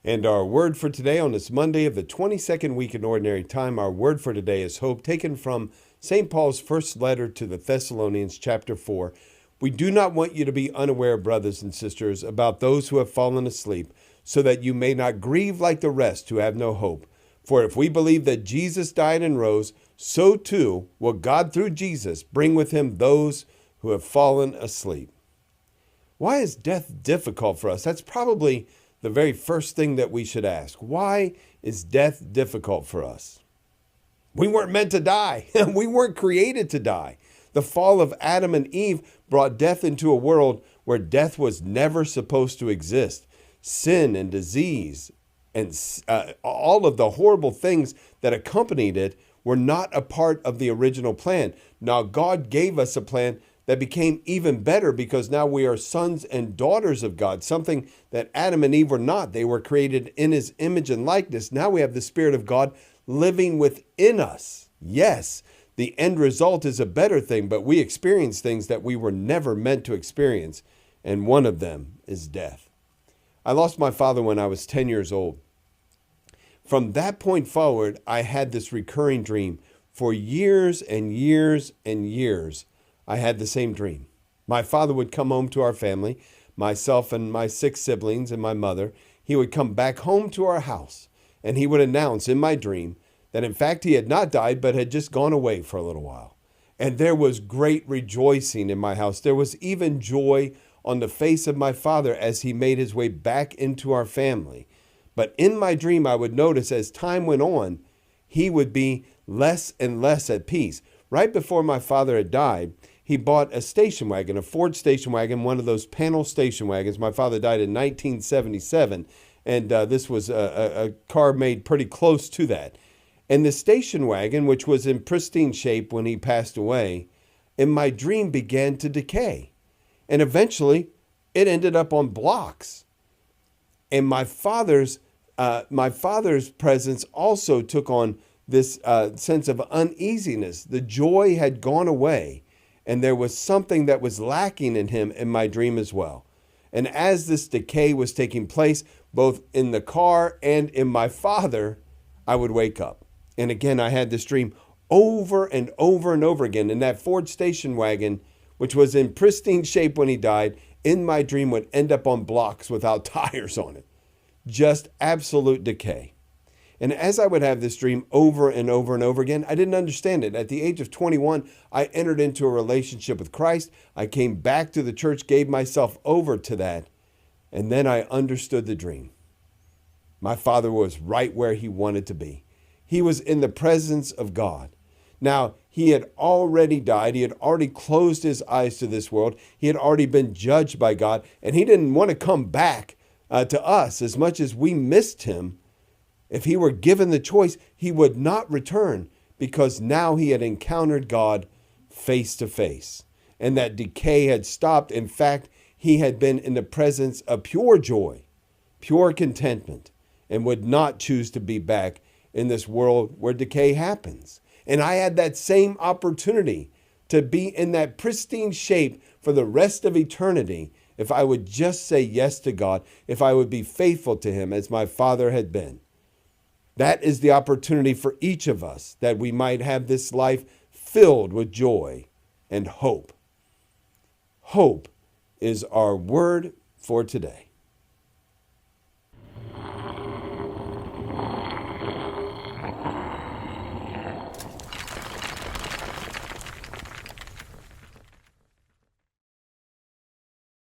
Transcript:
And our word for today on this Monday of the 22nd week in Ordinary Time, our word for today is hope, taken from St. Paul's first letter to the Thessalonians, chapter 4. We do not want you to be unaware, brothers and sisters, about those who have fallen asleep, so that you may not grieve like the rest who have no hope. For if we believe that Jesus died and rose, so too will God through Jesus bring with him those who have fallen asleep. Why is death difficult for us? That's probably the very first thing that we should ask. Why is death difficult for us? We weren't meant to die. We weren't created to die. The fall of Adam and Eve brought death into a world where death was never supposed to exist. Sin and disease and all of the horrible things that accompanied it were not a part of the original plan. Now, God gave us a plan that became even better because now we are sons and daughters of God, something that Adam and Eve were not. They were created in his image and likeness. Now we have the Spirit of God living within us. Yes, the end result is a better thing, but we experience things that we were never meant to experience, and one of them is death. I lost my father when I was 10 years old. From that point forward, I had this recurring dream. For years and years and years, I had the same dream. My father would come home to our family, myself and my 6 siblings and my mother. He would come back home to our house, and he would announce in my dream that in fact he had not died, but had just gone away for a little while. And there was great rejoicing in my house. There was even joy on the face of my father as he made his way back into our family. But in my dream, I would notice as time went on, he would be less and less at peace. Right before my father had died, he bought a station wagon, a Ford station wagon, one of those panel station wagons. My father died in 1977, and this was a car made pretty close to that. And the station wagon, which was in pristine shape when he passed away, in my dream began to decay. And eventually, it ended up on blocks. And my father's presence also took on this sense of uneasiness. The joy had gone away, and there was something that was lacking in him in my dream as well. And as this decay was taking place, both in the car and in my father, I would wake up. And again, I had this dream over and over and over again. And that Ford station wagon, which was in pristine shape when he died, in my dream would end up on blocks without tires on it. Just absolute decay. And as I would have this dream over and over and over again, I didn't understand it. At the age of 21, I entered into a relationship with Christ. I came back to the church, gave myself over to that, and then I understood the dream. My father was right where he wanted to be. He was in the presence of God. Now, he had already died. He had already closed his eyes to this world. He had already been judged by God, and he didn't want to come back to us as much as we missed him. If he were given the choice, he would not return because now he had encountered God face to face. And that decay had stopped. In fact, he had been in the presence of pure joy, pure contentment, and would not choose to be back in this world where decay happens. And I had that same opportunity to be in that pristine shape for the rest of eternity if I would just say yes to God, if I would be faithful to him as my father had been. That is the opportunity for each of us, that we might have this life filled with joy and hope. Hope is our word for today.